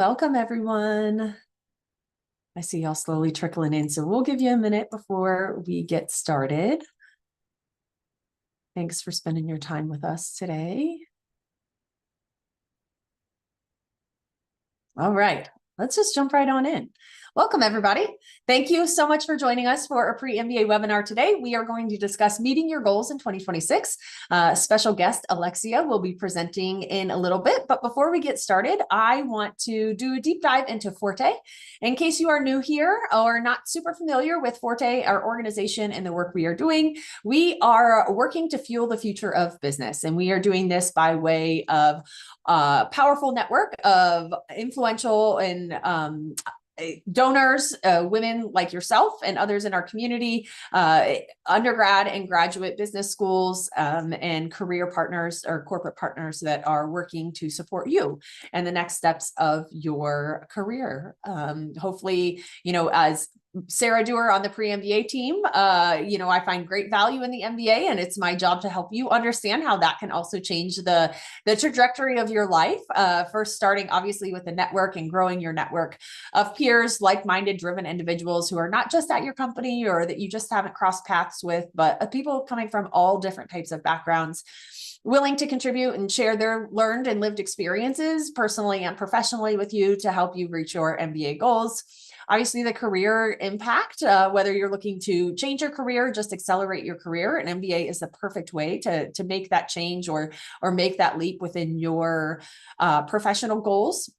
Welcome, everyone. I see y'all slowly trickling in, so we'll give you a minute before we get started. Thanks for spending your time with us today. All right, let's just jump right on in. Welcome, everybody. Thank you so much for joining us for a pre-MBA webinar today. We are going to discuss meeting your goals in 2026. Special guest Alexia will be presenting in a little bit, but before we get started, I want to do a deep dive into Forté. In case you are new here or not super familiar with Forté, our organization and the work we are doing, we are working to fuel the future of business, and we are doing this by way of a powerful network of influential and donors, women like yourself and others in our community, undergrad and graduate business schools, and career partners or corporate partners that are working to support you and the next steps of your career. Hopefully, as Sarah Dewar on the pre-MBA team, I find great value in the MBA, and it's my job to help you understand how that can also change the trajectory of your life. First, starting obviously with the network and growing your network of peers, like-minded, driven individuals who are not just at your company or that you just haven't crossed paths with, but people coming from all different types of backgrounds, willing to contribute and share their learned and lived experiences personally and professionally with you to help you reach your MBA goals. Obviously, the career impact, whether you're looking to change your career, just accelerate your career, an MBA is the perfect way to make that change or make that leap within your professional goals.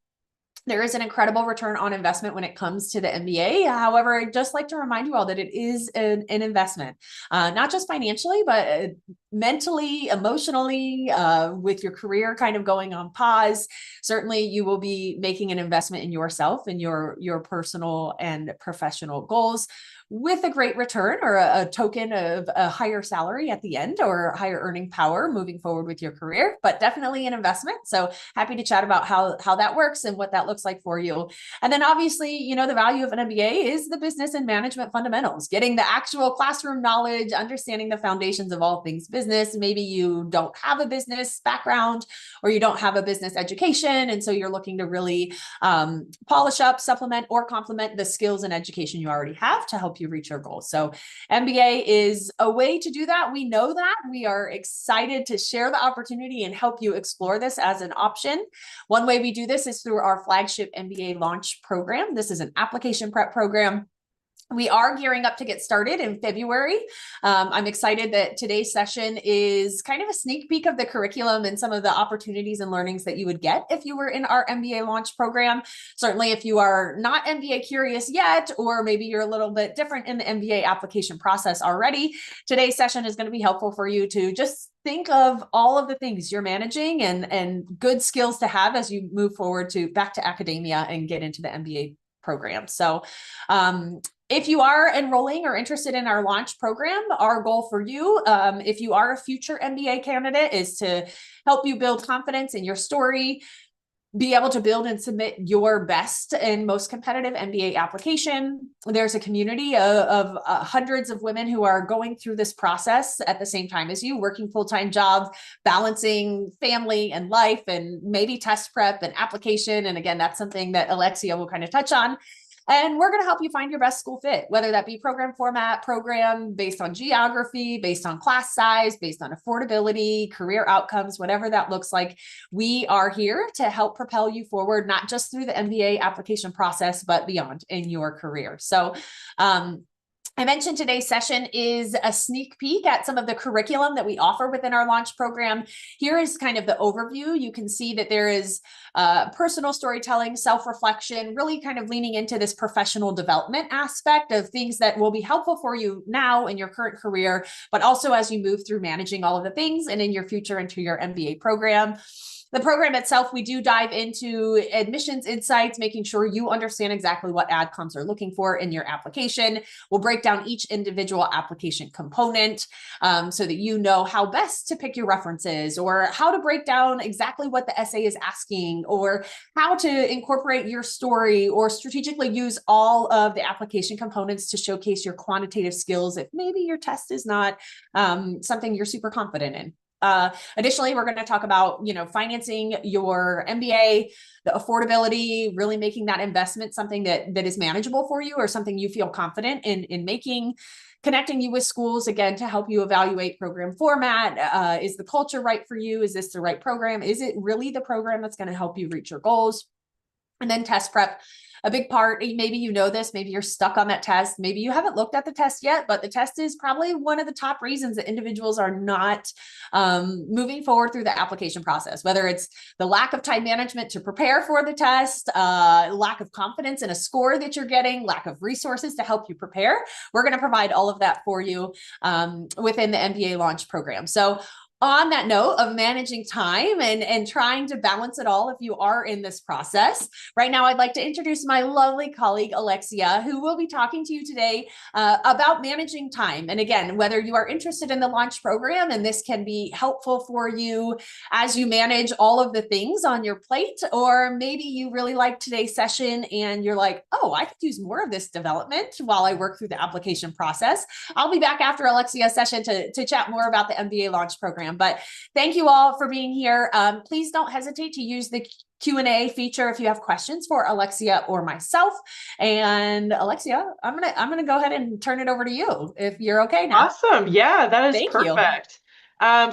There is an incredible return on investment when it comes to the MBA. However, I'd just like to remind you all that it is an investment, not just financially, but mentally, emotionally, with your career kind of going on pause. Certainly, you will be making an investment in yourself and your personal and professional goals, with a great return or a token of a higher salary at the end or higher earning power moving forward with your career, but definitely an investment. So happy to chat about how that works and what that looks like for you. And then obviously, the value of an MBA is the business and management fundamentals, getting the actual classroom knowledge, understanding the foundations of all things business. Maybe you don't have a business background or you don't have a business education, and so you're looking to really polish up, supplement, or complement the skills and education you already have to help you reach your goals. So MBA is a way to do that. We know that. We are excited to share the opportunity and help you explore this as an option. One way we do this is through our flagship MBA launch program. This is an application prep program. We are gearing up to get started in February. I'm excited that today's session is kind of a sneak peek of the curriculum and some of the opportunities and learnings that you would get if you were in our MBA launch program. Certainly, if you are not MBA curious yet, or maybe you're a little bit different in the MBA application process already, today's session is going to be helpful for you to just think of all of the things you're managing and good skills to have as you move forward back to academia and get into the MBA program. So, if you are enrolling or interested in our launch program, our goal for you, if you are a future MBA candidate, is to help you build confidence in your story, be able to build and submit your best and most competitive MBA application. There's a community of hundreds of women who are going through this process at the same time as you, working full-time jobs, balancing family and life, and maybe test prep and application. And again, that's something that Alexia will kind of touch on. And we're going to help you find your best school fit, whether that be program format, program based on geography, based on class size, based on affordability, career outcomes, whatever that looks like. We are here to help propel you forward, not just through the MBA application process, but beyond in your career. So, I mentioned today's session is a sneak peek at some of the curriculum that we offer within our launch program. Here is kind of the overview. You can see that there is personal storytelling, self-reflection, really kind of leaning into this professional development aspect of things that will be helpful for you now in your current career, but also as you move through managing all of the things and in your future into your MBA program. The program itself, we do dive into admissions insights, making sure you understand exactly what adcoms are looking for in your application. We'll break down each individual application component so that you know how best to pick your references, or how to break down exactly what the essay is asking, or how to incorporate your story, or strategically use all of the application components to showcase your quantitative skills if maybe your test is not something you're super confident in. Additionally, we're going to talk about, financing your MBA, the affordability, really making that investment something that is manageable for you or something you feel confident in making. Connecting you with schools, again, to help you evaluate program format. Is the culture right for you? Is this the right program? Is it really the program that's going to help you reach your goals? And then test prep, a big part. Maybe you know this, maybe you're stuck on that test. Maybe you haven't looked at the test yet, but the test is probably one of the top reasons that individuals are not moving forward through the application process, whether it's the lack of time management to prepare for the test, lack of confidence in a score that you're getting, lack of resources to help you prepare. We're going to provide all of that for you within the MBA launch program. So on that note of managing time and trying to balance it all if you are in this process, right now I'd like to introduce my lovely colleague, Alexia, who will be talking to you today about managing time. And again, whether you are interested in the launch program and this can be helpful for you as you manage all of the things on your plate, or maybe you really like today's session and you're like, oh, I could use more of this development while I work through the application process. I'll be back after Alexia's session to chat more about the MBA launch program. But thank you all for being here. Please don't hesitate to use the Q&A feature if you have questions for Alexia or myself. And Alexia, I'm gonna go ahead and turn it over to you if you're okay now. Awesome. Yeah, that is Thank you. perfect.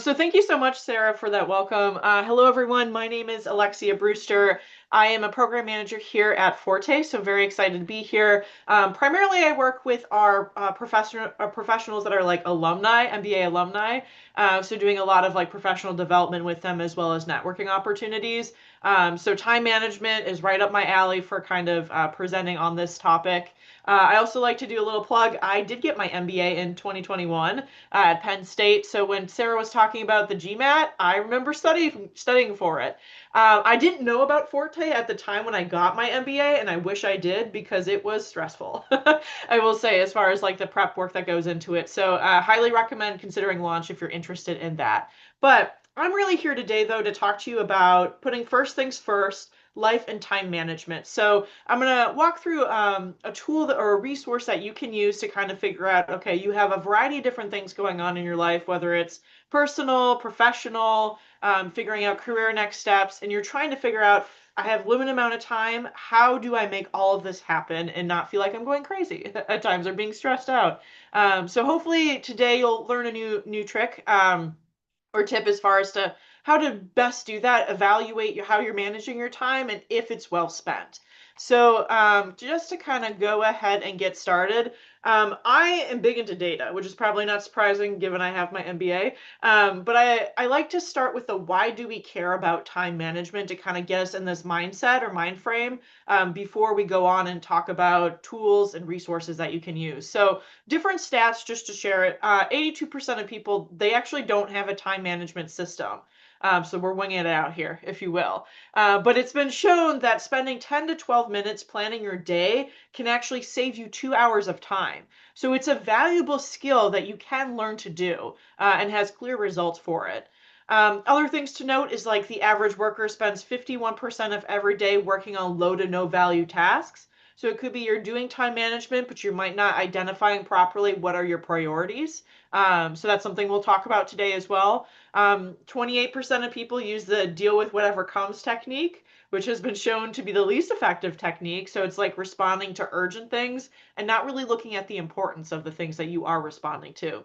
So thank you so much, Sarah, for that welcome. Hello, everyone. My name is Alexia Brewster. I am a program manager here at Forté, so very excited to be here. Primarily, I work with our professionals that are like alumni, MBA alumni. So doing a lot of like professional development with them as well as networking opportunities. So time management is right up my alley for kind of presenting on this topic. I also like to do a little plug. I did get my MBA in 2021 at Penn State. So when Sarah was talking about the GMAT, I remember studying for it. I didn't know about Forte at the time when I got my MBA, and I wish I did because it was stressful. I will say, as far as like the prep work that goes into it. So highly recommend considering launch if you're interested in that. But I'm really here today, though, to talk to you about putting first things first, life and time management. So I'm going to walk through a tool or a resource that you can use to kind of figure out, okay, you have a variety of different things going on in your life, whether it's personal, professional, figuring out career next steps, and you're trying to figure out, I have limited amount of time. How do I make all of this happen and not feel like I'm going crazy at times or being stressed out? So hopefully today you'll learn a new trick. Or tip as far as to how to best do that, evaluate how you're managing your time and if it's well spent. So just to kind of go ahead and get started, I am big into data, which is probably not surprising given I have my MBA. But I like to start with the why do we care about time management to kind of get us in this mindset or mind frame before we go on and talk about tools and resources that you can use. So different stats just to share it. 82% of people, they actually don't have a time management system. So we're winging it out here, if you will. But it's been shown that spending 10 to 12 minutes planning your day can actually save you 2 hours of time. So it's a valuable skill that you can learn to do and has clear results for it. Other things to note is like the average worker spends 51% of every day working on low to no value tasks. So it could be you're doing time management, but you might not identifying properly what are your priorities. So that's something we'll talk about today as well. 28% of people use the deal with whatever comes technique, which has been shown to be the least effective technique. So it's like responding to urgent things and not really looking at the importance of the things that you are responding to.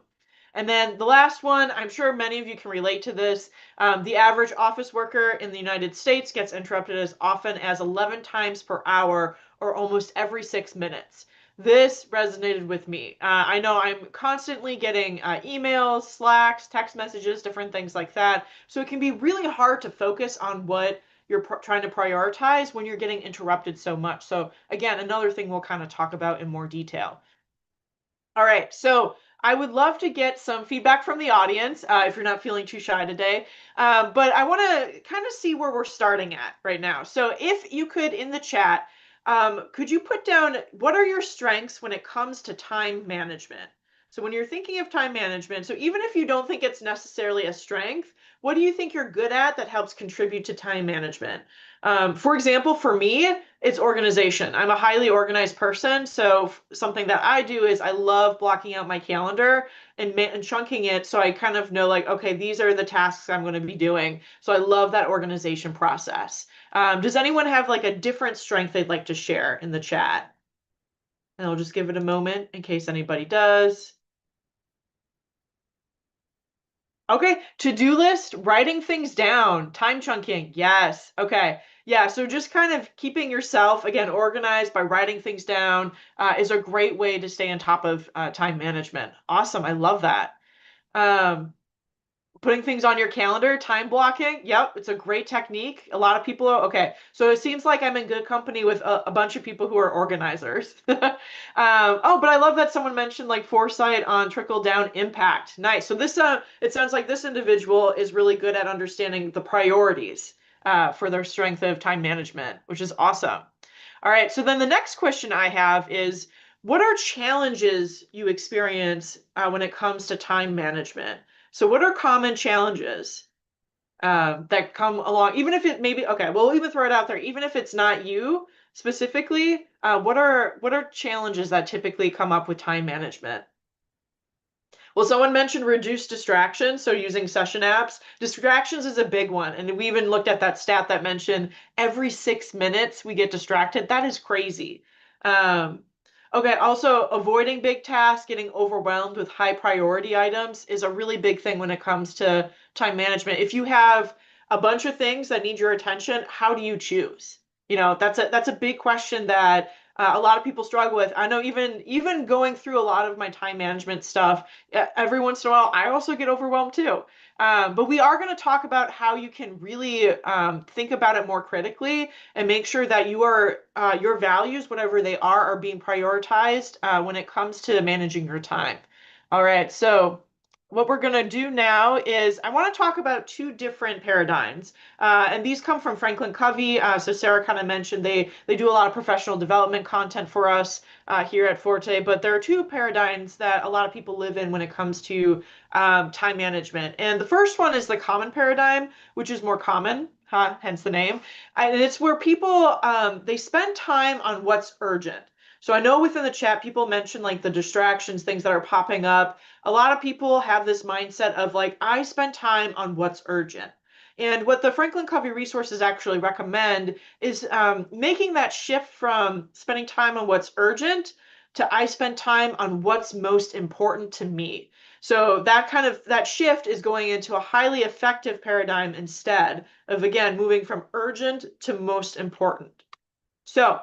And then the last one, I'm sure many of you can relate to this. The average office worker in the United States gets interrupted as often as 11 times per hour or almost every 6 minutes. This resonated with me. I know I'm constantly getting emails, Slacks, text messages, different things like that. So it can be really hard to focus on what you're trying to prioritize when you're getting interrupted so much. So again, another thing we'll kind of talk about in more detail. All right, so I would love to get some feedback from the audience if you're not feeling too shy today. But I want to kind of see where we're starting at right now. So if you could, in the chat, could you put down what are your strengths when it comes to time management? So when you're thinking of time management, so even if you don't think it's necessarily a strength, what do you think you're good at that helps contribute to time management? For example, for me, it's organization. I'm a highly organized person. So something that I do is I love blocking out my calendar and chunking it. So I kind of know like, okay, these are the tasks I'm going to be doing. So I love that organization process. Does anyone have like a different strength they'd like to share in the chat? And I'll just give it a moment in case anybody does. Okay, to-do list, writing things down, time chunking. Yes. Okay. Yeah, so just kind of keeping yourself, again, organized by writing things down is a great way to stay on top of time management. Awesome. I love that. Um, Putting things on your calendar, time blocking. Yep, it's a great technique. A lot of people are okay. So it seems like I'm in good company with a bunch of people who are organizers. Oh, but I love that someone mentioned like foresight on trickle down impact. Nice. So this it sounds like this individual is really good at understanding the priorities for their strength of time management, which is awesome. All right. So then the next question I have is, what are challenges you experience when it comes to time management? So what are common challenges that come along, even if it maybe, okay, we'll even throw it out there, even if it's not you specifically, what are challenges that typically come up with time management? Well, someone mentioned reduce distractions, so using session apps. Distractions is a big one, and we even looked at that stat that mentioned every 6 minutes we get distracted. That is crazy. Um, okay, also avoiding big tasks, getting overwhelmed with high priority items is a really big thing when it comes to time management. If you have a bunch of things that need your attention, how do you choose? That's a big question that a lot of people struggle with. I know even going through a lot of my time management stuff, every once in a while, I also get overwhelmed too. But we are going to talk about how you can really think about it more critically and make sure that your values, whatever they are being prioritized when it comes to managing your time. All right, so what we're going to do now is I want to talk about two different paradigms. And these come from FranklinCovey. So Sarah kind of mentioned they do a lot of professional development content for us here at Forte, but there are two paradigms that a lot of people live in when it comes to time management. And the first one is the common paradigm, which is more common, hence the name. And it's where people they spend time on what's urgent. So I know within the chat, people mention like the distractions, things that are popping up. A lot of people have this mindset of like, I spend time on what's urgent. And what the FranklinCovey resources actually recommend is making that shift from spending time on what's urgent to I spend time on what's most important to me. So that shift is going into a highly effective paradigm instead of, again, moving from urgent to most important. So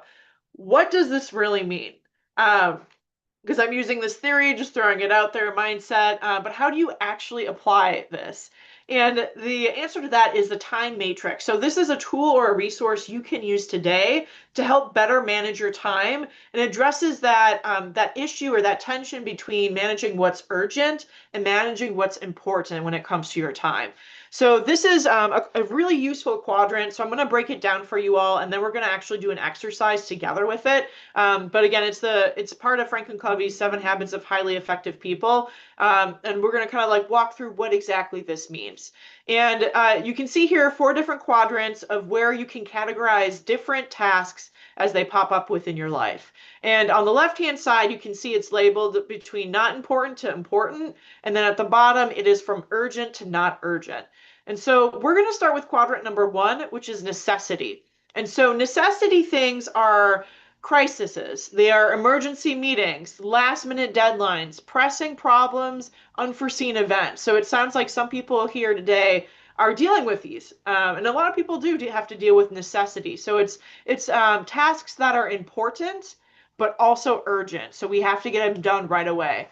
what does this really mean? Because I'm using this theory, just throwing it out there, mindset, but how do you actually apply this? And the answer to that is the time matrix. So this is a tool or a resource you can use today to help better manage your time, and addresses that issue or that tension between managing what's urgent and managing what's important when it comes to your time. So this is a really useful quadrant. So I'm going to break it down for you all, and then we're going to actually do an exercise together with it. But again, it's part of FranklinCovey's 7 Habits of Highly Effective People, and we're going to kind of like walk through what exactly this means. And you can see here 4 different quadrants of where you can categorize different tasks as they pop up within your life. And on the left-hand side, you can see it's labeled between not important to important, and then at the bottom, it is from urgent to not urgent. And so we're going to start with quadrant number 1, which is necessity. And so necessity things are crises. They are emergency meetings, last minute deadlines, pressing problems, unforeseen events. So it sounds like some people here today are dealing with these. And a lot of people do have to deal with necessity. So it's tasks that are important, but also urgent. So we have to get them done right away.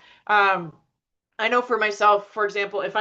I know for myself, for example, if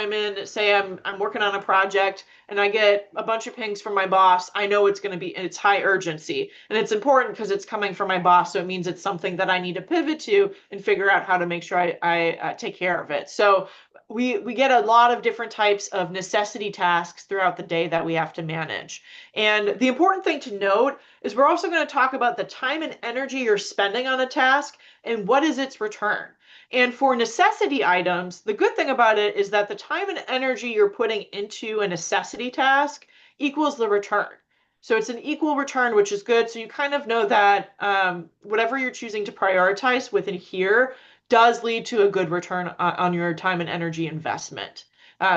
say I'm working on a project and I get a bunch of pings from my boss, I know it's high urgency, and it's important because it's coming from my boss. So it means it's something that I need to pivot to and figure out how to make sure I take care of it. So we get a lot of different types of necessity tasks throughout the day that we have to manage. And the important thing to note is we're also going to talk about the time and energy you're spending on a task and what is its return. And for necessity items, the good thing about it is that the time and energy you're putting into a necessity task equals the return. So it's an equal return, which is good. So you kind of know that whatever you're choosing to prioritize within here does lead to a good return on your time and energy investment.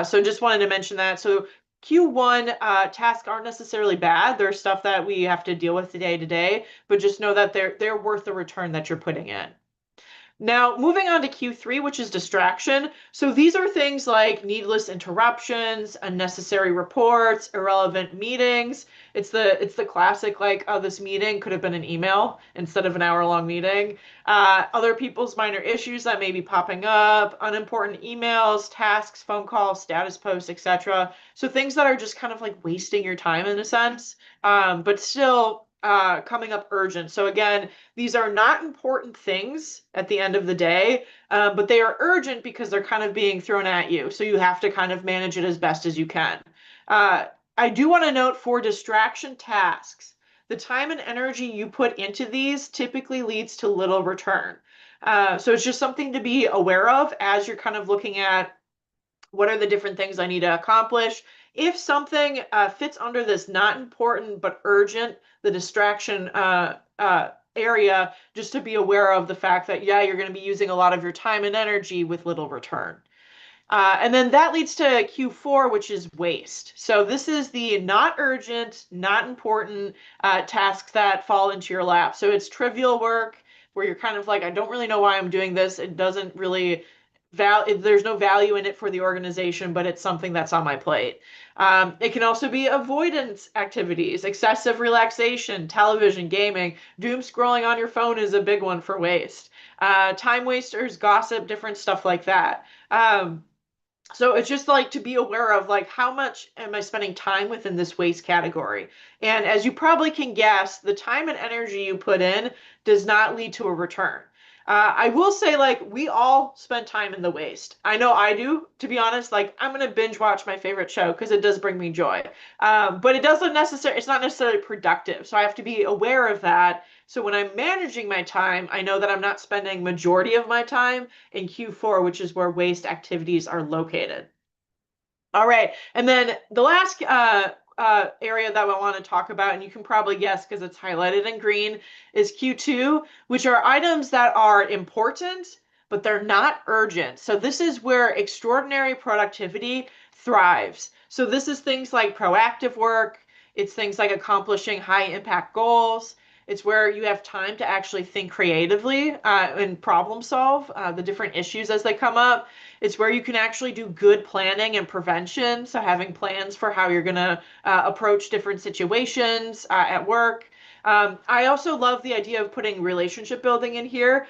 So just wanted to mention that. So Q1 tasks aren't necessarily bad. There's stuff that we have to deal with day to day, but just know that they're worth the return that you're putting in. Now, moving on to Q3, which is distraction. So these are things like needless interruptions, unnecessary reports, irrelevant meetings. It's the classic like, oh, this meeting could have been an email instead of an hour-long meeting. Other people's minor issues that may be popping up, unimportant emails, tasks, phone calls, status posts, etc. So things that are just kind of like wasting your time in a sense, but still coming up urgent. So again, these are not important things at the end of the day, but they are urgent because they're kind of being thrown at you. So you have to kind of manage it as best as you can. I do want to note for distraction tasks, the time and energy you put into these typically leads to little return. So it's just something to be aware of as you're kind of looking at what are the different things I need to accomplish. If something fits under this not important but urgent, the distraction area, just to be aware of the fact that, yeah, you're going to be using a lot of your time and energy with little return. And then that leads to Q4, which is waste. So this is the not urgent, not important tasks that fall into your lap. So it's trivial work where you're kind of like, I don't really know why I'm doing this. It doesn't really there's no value in it for the organization, but it's something that's on my plate. It can also be avoidance activities, excessive relaxation, television, gaming, doom scrolling on your phone is a big one for waste. Time wasters, gossip, different stuff like that. So it's just like to be aware of like how much am I spending time within this waste category? And as you probably can guess, the time and energy you put in does not lead to a return. I will say, like, we all spend time in the waste. I know I do, to be honest. Like, I'm gonna binge watch my favorite show because it does bring me joy. But it's not necessarily productive. So I have to be aware of that. So when I'm managing my time, I know that I'm not spending majority of my time in Q4, which is where waste activities are located. All right, and then the last area that I want to talk about, and you can probably guess because it's highlighted in green, is Q2, which are items that are important, but they're not urgent. So this is where extraordinary productivity thrives. So this is things like proactive work. It's things like accomplishing high impact goals. It's where you have time to actually think creatively and problem solve the different issues as they come up. It's where you can actually do good planning and prevention. So having plans for how you're going to approach different situations at work. I also love the idea of putting relationship building in here.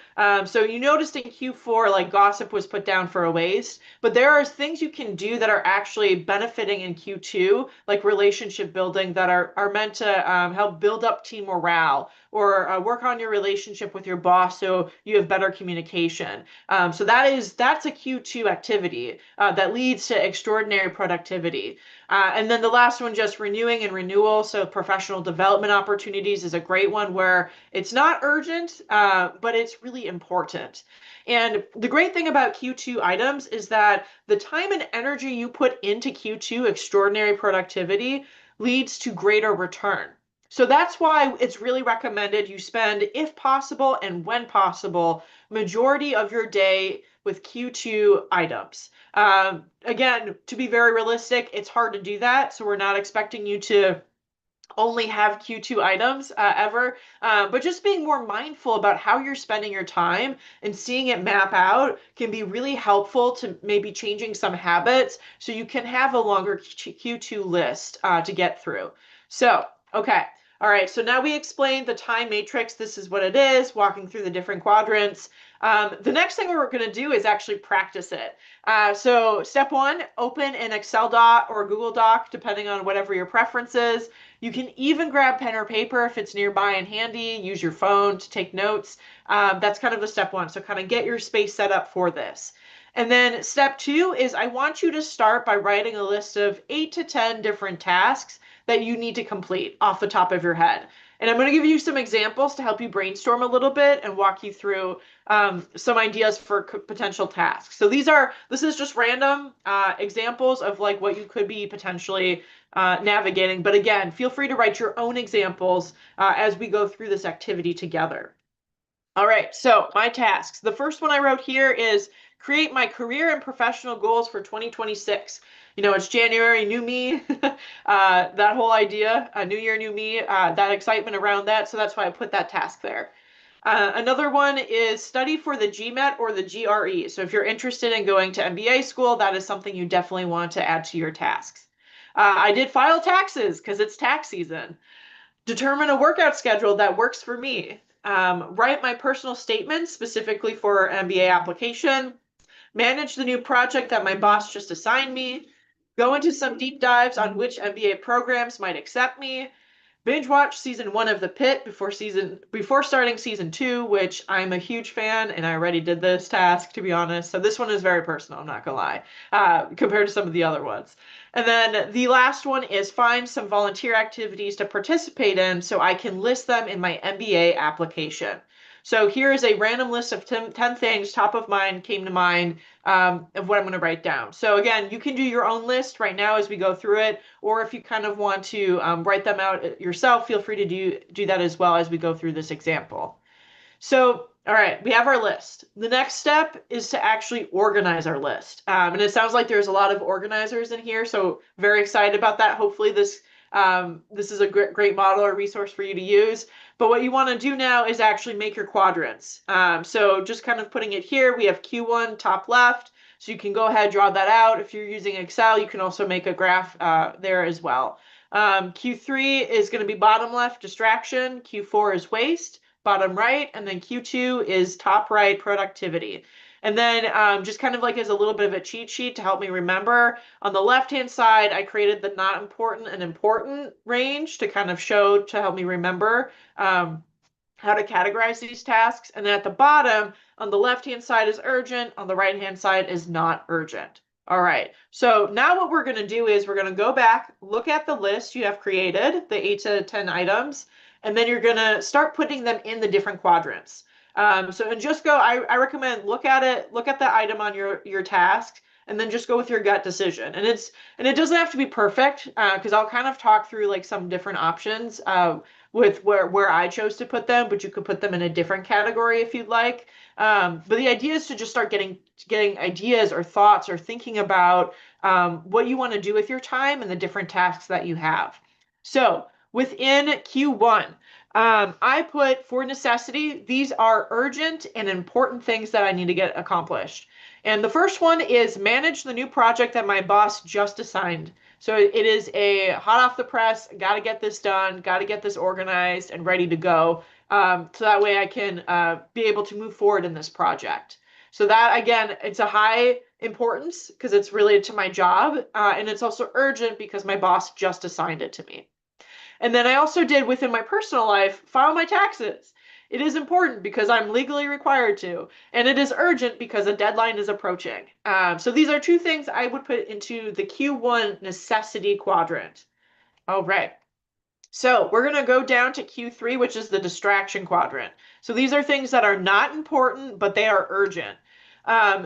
So you noticed in Q4, like gossip was put down for a waste, but there are things you can do that are actually benefiting in Q2, like relationship building that are meant to help build up team morale or work on your relationship with your boss so you have better communication. So that's a Q2 activity that leads to extraordinary productivity. And then the last one, just renewing and renewal. So professional development opportunities is a great one where it's not urgent, but it's really important. And the great thing about Q2 items is that the time and energy you put into Q2 extraordinary productivity leads to greater return. So that's why it's really recommended you spend, if possible and when possible, majority of your day with Q2 items. Again, to be very realistic, it's hard to do that. So we're not expecting you to only have Q2 items ever, but just being more mindful about how you're spending your time and seeing it map out can be really helpful to maybe changing some habits so you can have a longer Q2 list to get through. So, okay. All right, so now we explained the time matrix. This is what it is, walking through the different quadrants. The next thing we're going to do is actually practice it. So step one, open an Excel doc or Google Doc, depending on whatever your preference is. You can even grab pen or paper if it's nearby and handy. Use your phone to take notes. That's kind of the step one. So kind of get your space set up for this. And then step two is I want you to start by writing a list of 8 to 10 different tasks that you need to complete off the top of your head. And I'm going to give you some examples to help you brainstorm a little bit and walk you through some ideas for potential tasks. So this is just random examples of like what you could be potentially navigating. But again, feel free to write your own examples as we go through this activity together. All right, so my tasks. The first one I wrote here is create my career and professional goals for 2026. You know, it's January, new me, that whole idea, new year, new me, that excitement around that. So that's why I put that task there. Another one is study for the GMAT or the GRE. So if you're interested in going to MBA school, that is something you definitely want to add to your tasks. I did file taxes because it's tax season. Determine a workout schedule that works for me. Write my personal statement specifically for MBA application. Manage the new project that my boss just assigned me. Go into some deep dives on which MBA programs might accept me. Binge watch season 1 of The Pitt before starting season 2, which I'm a huge fan, and I already did this task, to be honest. So this one is very personal, I'm not gonna lie, compared to some of the other ones. And then the last one is find some volunteer activities to participate in so I can list them in my MBA application. So here is a random list of 10 things top of mind, came to mind, of what I'm going to write down. So again, you can do your own list right now as we go through it, or if you kind of want to write them out yourself, feel free to do that as well as we go through this example. So, all right, we have our list. The next step is to actually organize our list. And it sounds like there's a lot of organizers in here, so very excited about that. Hopefully this is a great model or resource for you to use. But what you want to do now is actually make your quadrants. So just kind of putting it here, we have Q1 top left. So you can go ahead, draw that out. If you're using Excel, you can also make a graph there as well. Q3 is going to be bottom left, distraction. Q4 is waste, bottom right. And then Q2 is top right, productivity. And then just kind of like as a little bit of a cheat sheet to help me remember, on the left-hand side, I created the not important and important range to kind of show, to help me remember how to categorize these tasks. And then at the bottom, on the left-hand side is urgent, on the right-hand side is not urgent. All right, so now what we're gonna do is we're gonna go back, look at the list you have created, the 8 to 10 items, and then you're gonna start putting them in the different quadrants. And just go, I recommend look at the item on your task, and then just go with your gut decision. And it doesn't have to be perfect, because I'll kind of talk through like some different options with where I chose to put them, but you could put them in a different category if you'd like. But the idea is to just start getting ideas or thoughts or thinking about what you want to do with your time and the different tasks that you have. So within Q1, I put for necessity, these are urgent and important things that I need to get accomplished. And the first one is manage the new project that my boss just assigned. So it is a hot off the press, got to get this done, got to get this organized and ready to go. So that way I can be able to move forward in this project. So that, again, it's a high importance because it's related to my job. And it's also urgent because my boss just assigned it to me. And then I also did within my personal life, file my taxes. It is important because I'm legally required to, and it is urgent because a deadline is approaching. So these are 2 things I would put into the Q1 necessity quadrant. All right. So we're going to go down to Q3, which is the distraction quadrant. So these are things that are not important, but they are urgent.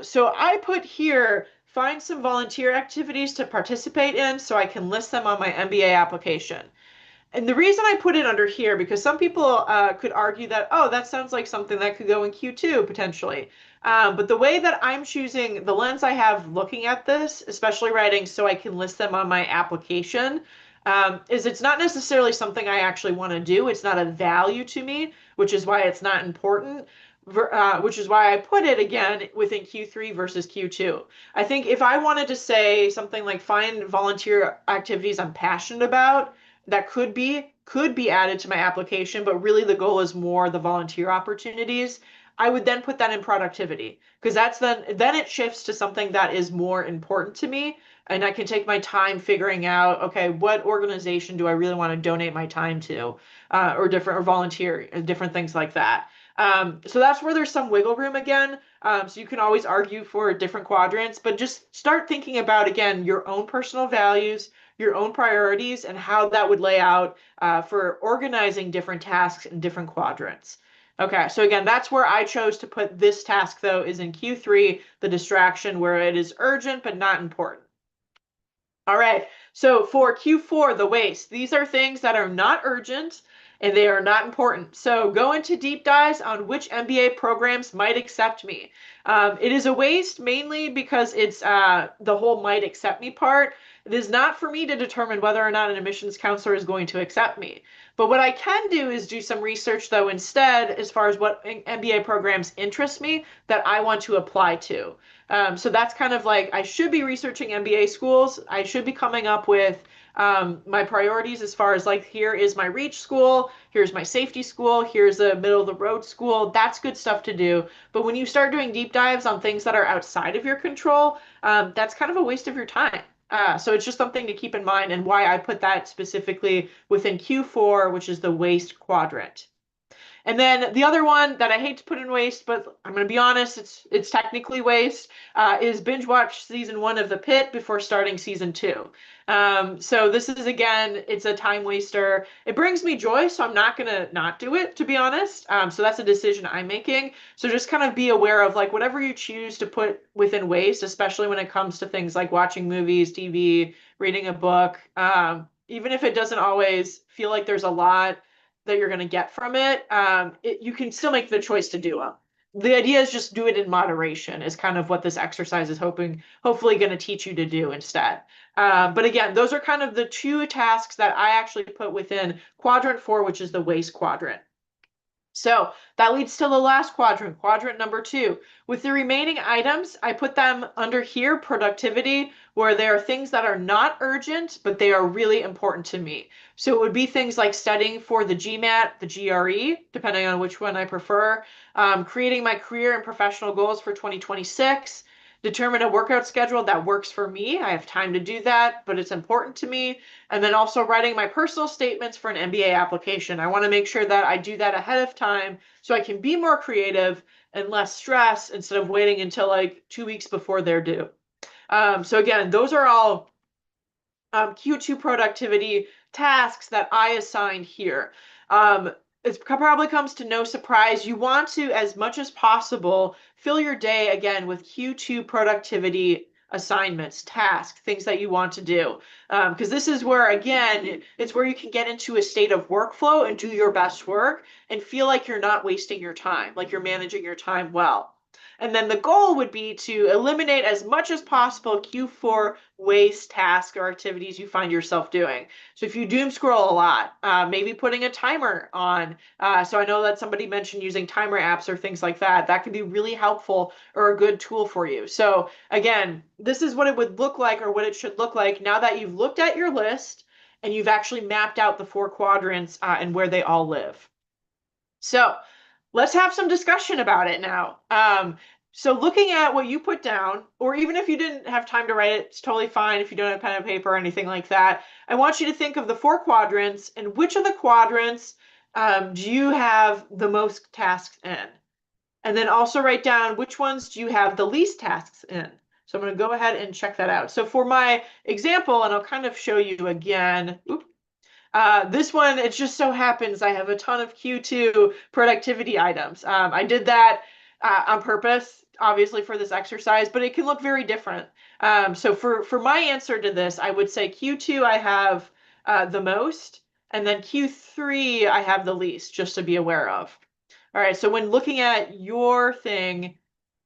So I put here, find some volunteer activities to participate in so I can list them on my MBA application. And the reason I put it under here, because some people could argue that, oh, that sounds like something that could go in Q2 potentially. But the way that I'm choosing, the lens I have looking at this, especially writing so I can list them on my application, is it's not necessarily something I actually want to do. It's not a value to me, which is why it's not important, which is why I put it again within Q3 versus Q2. I think if I wanted to say something like find volunteer activities I'm passionate about, that could be added to my application, but really the goal is more the volunteer opportunities. I would then put that in productivity because that's then it shifts to something that is more important to me. And I can take my time figuring out, okay, what organization do I really want to donate my time to, or volunteer, different things like that. So that's where there's some wiggle room again. So you can always argue for different quadrants, but just start thinking about, again, your own personal values, your own priorities and how that would lay out for organizing different tasks in different quadrants. Okay, so again, that's where I chose to put this task, though, is in Q3, the distraction, where it is urgent but not important. All right, so for Q4, the waste, these are things that are not urgent and they are not important. So go into deep dives on which MBA programs might accept me. It is a waste mainly because it's the whole might accept me part. It is not for me to determine whether or not an admissions counselor is going to accept me. But what I can do is do some research, though, instead, as far as what MBA programs interest me that I want to apply to. So that's kind of like I should be researching MBA schools. I should be coming up with my priorities as far as like, here is my reach school, here's my safety school, here's a middle of the road school. That's good stuff to do. But when you start doing deep dives on things that are outside of your control, that's kind of a waste of your time. So it's just something to keep in mind, and why I put that specifically within Q4, which is the waste quadrant. And then the other one that I hate to put in waste, but I'm going to be honest, it's technically waste, is binge watch season 1 of The Pitt before starting season 2. So this is, again, it's a time waster. It brings me joy, so I'm not going to not do it, to be honest. So that's a decision I'm making. So just kind of be aware of like whatever you choose to put within waste, especially when it comes to things like watching movies, TV, reading a book. Even if it doesn't always feel like there's a lot that you're going to get from it, you can still make the choice to do them. The idea is just do it in moderation is kind of what this exercise is hopefully going to teach you to do instead. But again, those are kind of the 2 tasks that I actually put within quadrant 4, which is the waste quadrant. So that leads to the last quadrant, quadrant number 2. With the remaining items, I put them under here, productivity, where there are things that are not urgent, but they are really important to me. So it would be things like studying for the GMAT, the GRE, depending on which one I prefer, creating my career and professional goals for 2026, determine a workout schedule that works for me. I have time to do that, but it's important to me. And then also writing my personal statements for an MBA application. I want to make sure that I do that ahead of time so I can be more creative and less stress instead of waiting until like 2 weeks before they're due. So again, those are all Q2 productivity tasks that I assigned here. It probably comes to no surprise. You want to, as much as possible, fill your day again with Q2 productivity assignments, tasks, things that you want to do. Because this is where, again, it's where you can get into a state of workflow and do your best work and feel like you're not wasting your time, like you're managing your time well. And then the goal would be to eliminate as much as possible Q4 waste tasks or activities you find yourself doing. So if you doom scroll a lot, maybe putting a timer on. So I know that somebody mentioned using timer apps or things like that. That can be really helpful or a good tool for you. So again, this is what it would look like, or what it should look like now that you've looked at your list and you've actually mapped out the 4 quadrants and where they all live. So let's have some discussion about it now. So looking at what you put down, or even if you didn't have time to write it, it's totally fine if you don't have pen and paper or anything like that. I want you to think of the 4 quadrants and which of the quadrants do you have the most tasks in? And then also write down which ones do you have the least tasks in? So I'm going to go ahead and check that out. So for my example, and I'll kind of show you again. This one, it just so happens I have a ton of Q2 productivity items. I did that on purpose, obviously, for this exercise, but it can look very different. So for my answer to this, I would say Q2 I have the most, and then Q3 I have the least, just to be aware of. All right, so when looking at your thing,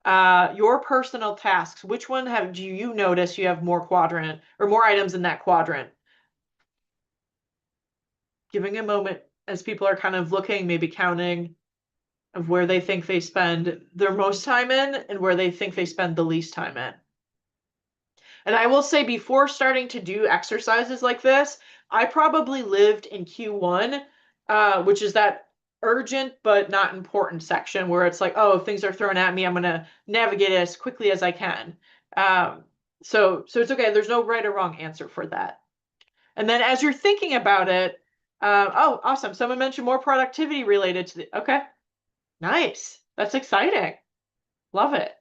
your personal tasks, which one do you notice you have more quadrant or more items in that quadrant? Giving a moment as people are kind of looking, maybe counting of where they think they spend their most time in and where they think they spend the least time in. And I will say, before starting to do exercises like this, I probably lived in Q1, which is that urgent but not important section where it's like, oh, if things are thrown at me, I'm going to navigate it as quickly as I can. So it's okay. There's no right or wrong answer for that. And then as you're thinking about it, oh, awesome. Someone mentioned more productivity related to the, okay. Nice. That's exciting. Love it.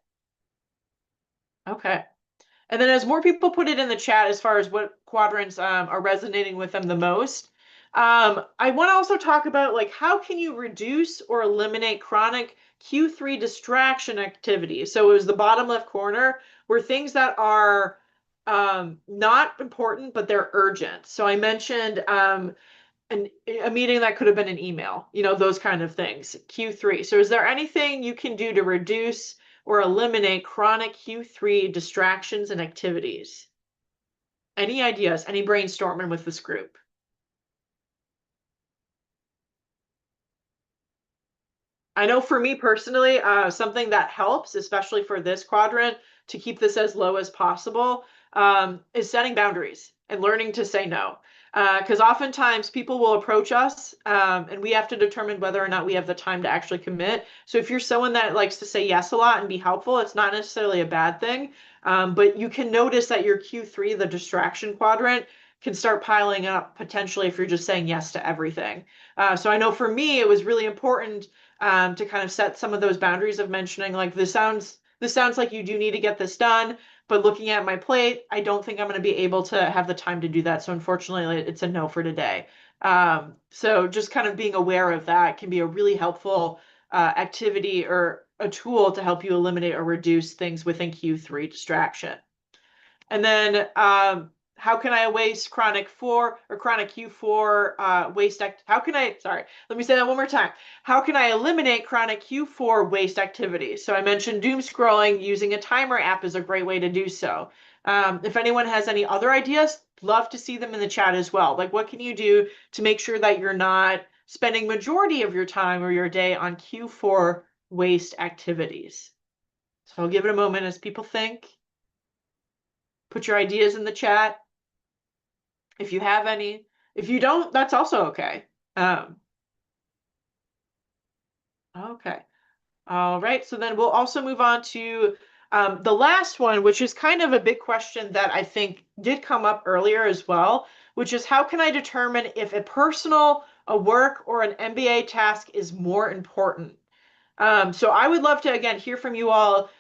Okay. And then as more people put it in the chat as far as what quadrants are resonating with them the most, I want to also talk about like how can you reduce or eliminate chronic Q3 distraction activities. So it was the bottom left corner where things that are not important, but they're urgent. So I mentioned a meeting that could have been an email, those kind of things. Q3. So is there anything you can do to reduce or eliminate chronic Q3 distractions and activities? Any ideas? Any brainstorming with this group? I know for me personally, something that helps, especially for this quadrant, to keep this as low as possible, is setting boundaries and learning to say no. Because oftentimes people will approach us and we have to determine whether or not we have the time to actually commit. So if you're someone that likes to say yes a lot and be helpful, it's not necessarily a bad thing. But you can notice that your Q3, the distraction quadrant, can start piling up potentially if you're just saying yes to everything. So I know for me, it was really important to kind of set some of those boundaries of mentioning like this sounds like you do need to get this done, but looking at my plate, I don't think I'm going to be able to have the time to do that. So unfortunately, it's a no for today. So just kind of being aware of that can be a really helpful activity or a tool to help you eliminate or reduce things within Q3 distraction. And then how can I waste chronic Q4 waste sorry, let me say that one more time. How can I eliminate chronic Q4 waste activities? So I mentioned doom scrolling. Using a timer app is a great way to do so. If anyone has any other ideas, love to see them in the chat as well. Like what can you do to make sure that you're not spending majority of your time or your day on Q4 waste activities? So I'll give it a moment as people think. Put your ideas in the chat if you have any. If you don't, that's also okay. Okay. All right. So then we'll also move on to the last one, which is kind of a big question that I think did come up earlier as well, which is how can I determine if a work, or an MBA task is more important? So I would love to, again, hear from you all.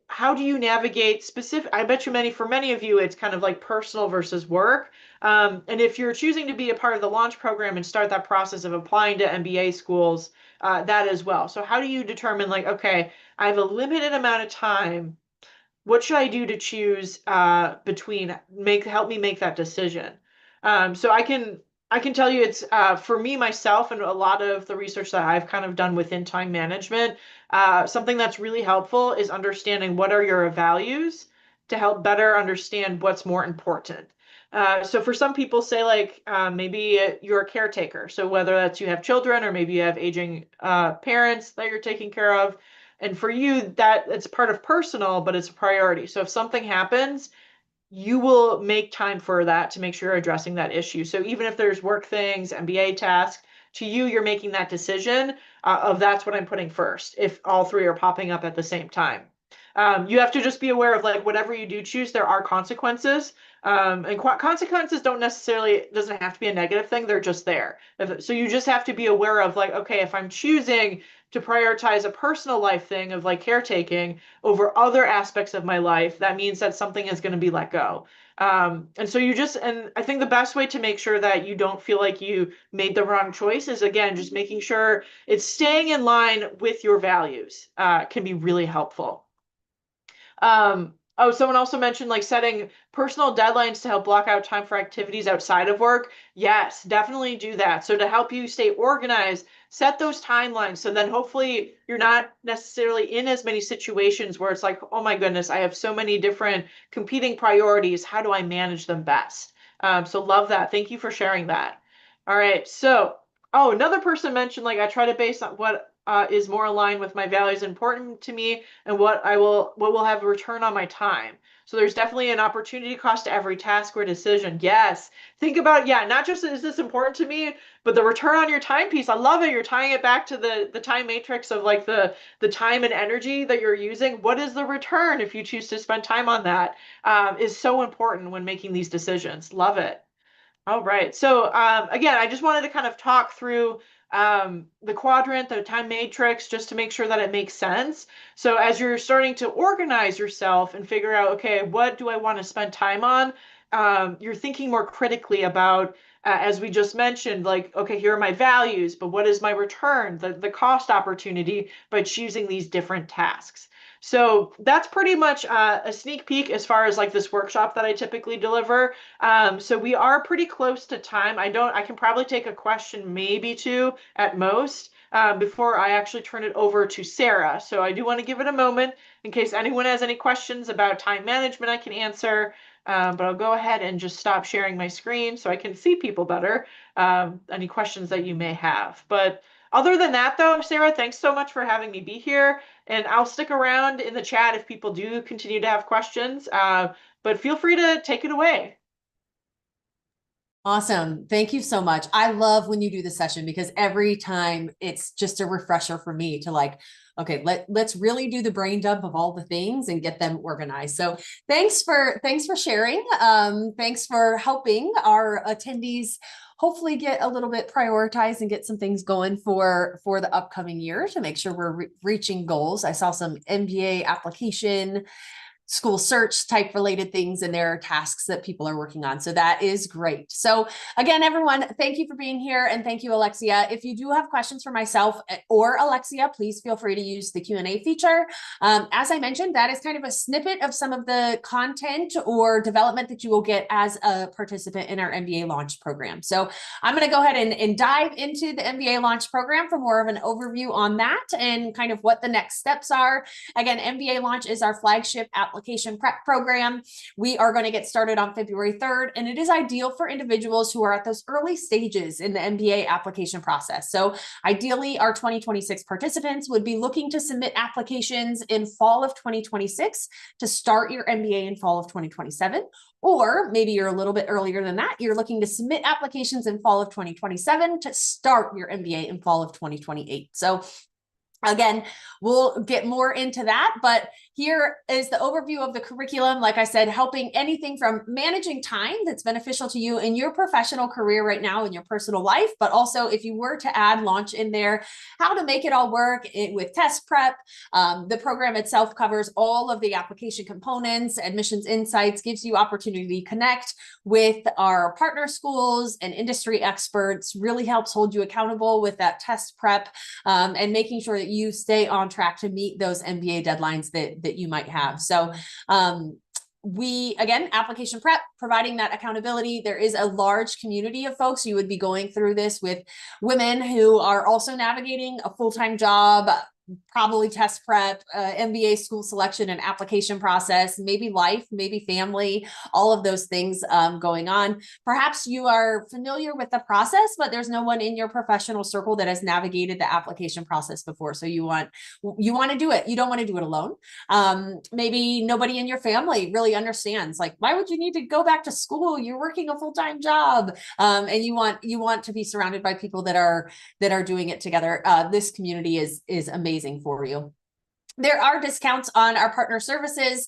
How do you navigate specific? I bet you for many of you, it's kind of like personal versus work. And if you're choosing to be a part of the launch program and start that process of applying to MBA schools, that as well. So how do you determine like, okay, I have a limited amount of time. What should I do to choose help me make that decision? So I can tell you it's for me myself and a lot of the research that I've kind of done within time management. Something that's really helpful is understanding what are your values to help better understand what's more important. So for some people, say like maybe you're a caretaker. So whether that's you have children or maybe you have aging parents that you're taking care of. And for you, that it's part of personal, but it's a priority. So if something happens, you will make time for that to make sure you're addressing that issue. So even if there's work things, MBA tasks, to you, you're making that decision of that's what I'm putting first, if all three are popping up at the same time. You have to just be aware of like whatever you do choose, there are consequences. And consequences doesn't have to be a negative thing. They're just there. So you just have to be aware of like, okay, if I'm choosing to prioritize a personal life thing of like caretaking over other aspects of my life, that means that something is going to be let go. And I think the best way to make sure that you don't feel like you made the wrong choice is, again, just making sure it's staying in line with your values can be really helpful. Someone also mentioned like setting personal deadlines to help block out time for activities outside of work. Yes, definitely do that. So to help you stay organized, set those timelines. So then hopefully you're not necessarily in as many situations where it's like, oh my goodness, I have so many different competing priorities. How do I manage them best? So love that. Thank you for sharing that. All right. So, another person mentioned like I try to base on what is more aligned with my values important to me and what will have a return on my time. So there's definitely an opportunity cost to every task or decision. Yes. Think about, not just is this important to me, but the return on your time piece. I love it. You're tying it back to the time matrix of like the time and energy that you're using. What is the return if you choose to spend time on that is so important when making these decisions. Love it. All right. So again, I just wanted to kind of talk through the quadrant, the time matrix, just to make sure that it makes sense. So as you're starting to organize yourself and figure out, okay, what do I want to spend time on? You're thinking more critically about, as we just mentioned, like, okay, here are my values, but what is my return, the cost opportunity by choosing these different tasks? So that's pretty much a sneak peek as far as like this workshop that I typically deliver. So we are pretty close to time. I can probably take a question, maybe two at most, before I actually turn it over to Sarah. So I do want to give it a moment in case anyone has any questions about time management I can answer. But I'll go ahead and just stop sharing my screen so I can see people better. Any questions that you may have. But other than that, though, Sarah, thanks so much for having me be here. And I'll stick around in the chat if people do continue to have questions. But feel free to take it away. Awesome. Thank you so much. I love when you do the session because every time it's just a refresher for me to like, okay, let's really do the brain dump of all the things and get them organized. So thanks for sharing. Thanks for helping our attendees hopefully get a little bit prioritized and get some things going for the upcoming year to make sure we're reaching goals. I saw some MBA application school search type related things, and there are tasks that people are working on. So that is great. So again, everyone, thank you for being here. And thank you, Alexia. If you do have questions for myself or Alexia, please feel free to use the Q&A feature. As I mentioned, that is kind of a snippet of some of the content or development that you will get as a participant in our MBA launch program. So I'm going to go ahead and dive into the MBA launch program for more of an overview on that and kind of what the next steps are. Again, MBA launch is our flagship application prep program. We are going to get started on February 3rd, and it is ideal for individuals who are at those early stages in the MBA application process. So ideally, our 2026 participants would be looking to submit applications in fall of 2026 to start your MBA in fall of 2027. Or maybe you're a little bit earlier than that. You're looking to submit applications in fall of 2027 to start your MBA in fall of 2028. So again, we'll get more into that, but here is the overview of the curriculum. Like I said, helping anything from managing time that's beneficial to you in your professional career right now in your personal life, but also if you were to add launch in there, how to make it all work with test prep. The program itself covers all of the application components, admissions insights, gives you opportunity to connect with our partner schools and industry experts, really helps hold you accountable with that test prep and making sure that you stay on track to meet those MBA deadlines that you might have. So again, application prep, providing that accountability. There is a large community of folks. You would be going through this with women who are also navigating a full-time job, probably test prep, MBA school selection and application process, maybe life, maybe family, all of those things going on. Perhaps you are familiar with the process, but there's no one in your professional circle that has navigated the application process before. So you want to do it. You don't want to do it alone. Maybe nobody in your family really understands, like, why would you need to go back to school? You're working a full-time job. And you want to be surrounded by people that are doing it together. This community is amazing for you. There are discounts on our partner services.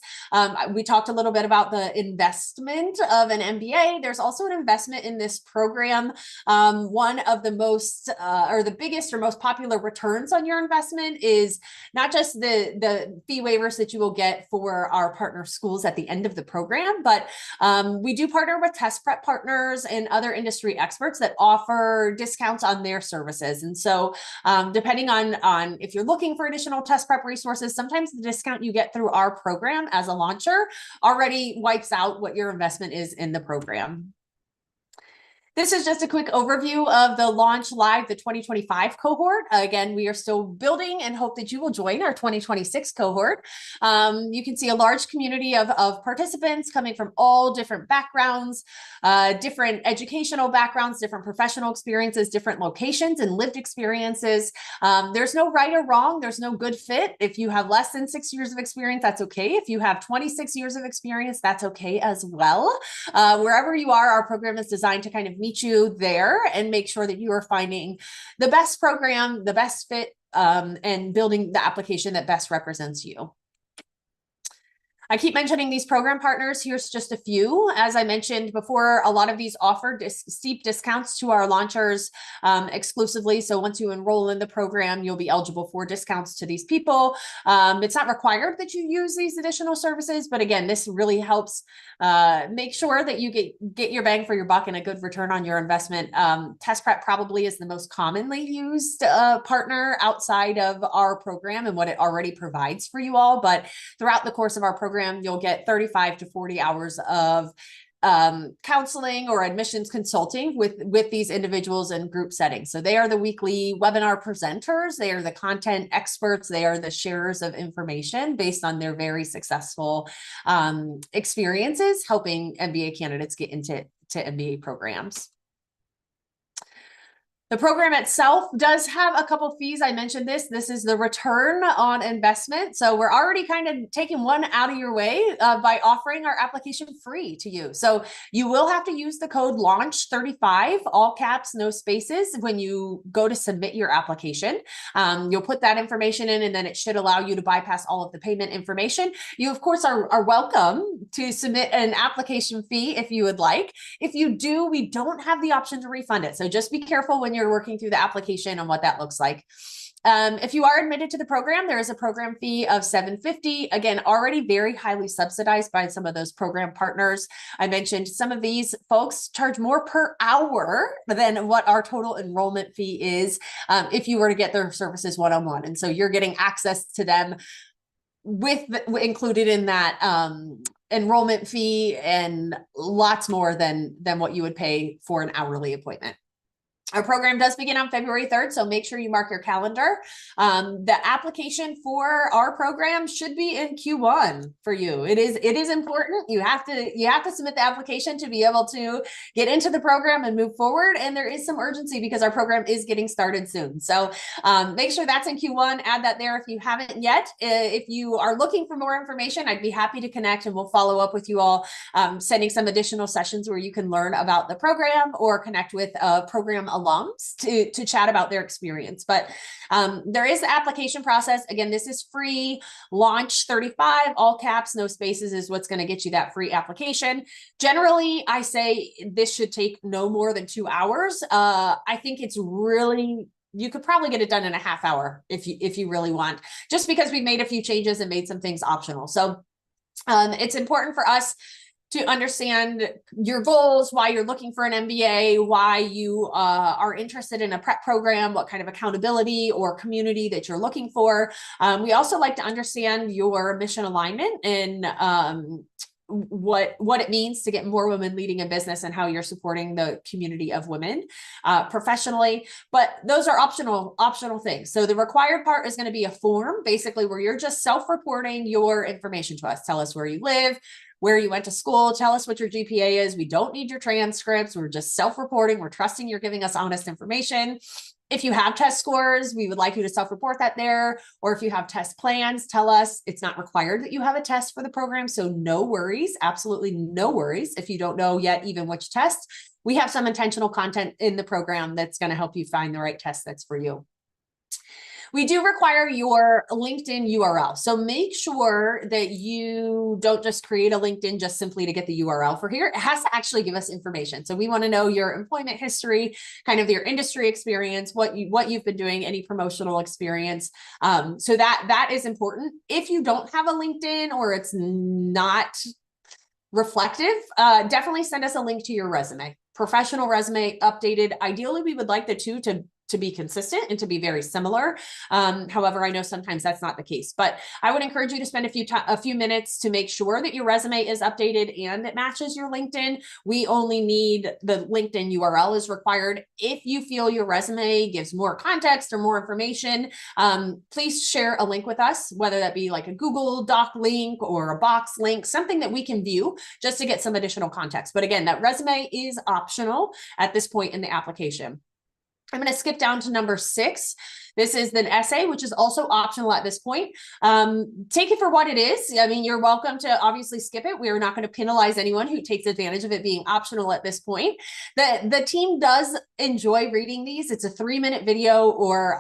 We talked a little bit about the investment of an MBA. There's also an investment in this program. One of the most or the biggest or most popular returns on your investment is not just the fee waivers that you will get for our partner schools at the end of the program, but we do partner with test prep partners and other industry experts that offer discounts on their services. And so depending on if you're looking for additional test prep resources, sometimes the discount you get through our program as a launcher already wipes out what your investment is in the program. This is just a quick overview of the Launch Live, the 2025 cohort. Again, we are still building and hope that you will join our 2026 cohort. You can see a large community of participants coming from all different backgrounds, different educational backgrounds, different professional experiences, different locations and lived experiences. There's no right or wrong. There's no good fit. If you have less than 6 years of experience, that's okay. If you have 26 years of experience, that's okay as well. Wherever you are, our program is designed to kind of meet you there and make sure that you are finding the best program, the best fit, and building the application that best represents you. I keep mentioning these program partners. Here's just a few. As I mentioned before, a lot of these offer steep discounts to our launchers exclusively. So once you enroll in the program, you'll be eligible for discounts to these people. It's not required that you use these additional services, but again, this really helps make sure that you get your bang for your buck and a good return on your investment. Test Prep probably is the most commonly used partner outside of our program and what it already provides for you all. But throughout the course of our program, you'll get 35 to 40 hours of counseling or admissions consulting with these individuals in group settings. So they are the weekly webinar presenters. They are the content experts. They are the sharers of information based on their very successful experiences helping MBA candidates get into MBA programs. The program itself does have a couple fees. I mentioned this. This is the return on investment. So we're already kind of taking one out of your way by offering our application free to you. So you will have to use the code LAUNCH35, all caps, no spaces, when you go to submit your application. You'll put that information in, and then it should allow you to bypass all of the payment information. You, of course, are welcome to submit an application fee if you would like. If you do, we don't have the option to refund it. So just be careful when you're working through the application and what that looks like. If you are admitted to the program, there is a program fee of $750. Again, already very highly subsidized by some of those program partners. I mentioned some of these folks charge more per hour than what our total enrollment fee is if you were to get their services one-on-one. And so you're getting access to them included in that enrollment fee and lots more than what you would pay for an hourly appointment. Our program does begin on February 3rd, so make sure you mark your calendar. The application for our program should be in Q1 for you. It is important. You have to submit the application to be able to get into the program and move forward. And there is some urgency because our program is getting started soon. So make sure that's in Q1. Add that there if you haven't yet. If you are looking for more information, I'd be happy to connect and we'll follow up with you all, sending some additional sessions where you can learn about the program or connect with a program alums to chat about their experience. But there is the application process. Again, this is free. Launch 35, all caps, no spaces is what's going to get you that free application. Generally, I say this should take no more than 2 hours. I think it's really, you could probably get it done in a half hour if you really want, just because we made a few changes and made some things optional. So it's important for us to understand your goals, why you're looking for an MBA, why you are interested in a prep program, what kind of accountability or community that you're looking for. We also like to understand your mission alignment and what it means to get more women leading a business and how you're supporting the community of women professionally. But those are optional things. So the required part is going to be a form, basically, where you're just self-reporting your information to us. Tell us where you live, where you went to school, tell us what your GPA is. We don't need your transcripts. We're just self-reporting. We're trusting you're giving us honest information. If you have test scores, we would like you to self-report that there. Or if you have test plans, tell us. It's not required that you have a test for the program. So no worries, absolutely no worries. If you don't know yet even which test, we have some intentional content in the program that's going to help you find the right test that's for you. We do require your LinkedIn URL. So make sure that you don't just create a LinkedIn just simply to get the URL for here. It has to actually give us information. So we want to know your employment history, kind of your industry experience, what you've been doing, any promotional experience. So that is important. If you don't have a LinkedIn or it's not reflective, definitely send us a link to your resume. Professional resume, updated. Ideally, we would like the two to be consistent and to be very similar. However, I know sometimes that's not the case, but I would encourage you to spend a few minutes to make sure that your resume is updated and it matches your LinkedIn. We only need the LinkedIn URL is required. If you feel your resume gives more context or more information, please share a link with us, whether that be like a Google Doc link or a Box link, something that we can view just to get some additional context. But again, that resume is optional at this point in the application. I'm going to skip down to number 6. This is an essay, which is also optional at this point. Take it for what it is. I mean, you're welcome to obviously skip it. We are not going to penalize anyone who takes advantage of it being optional at this point. The team does enjoy reading these. It's a 3-minute video or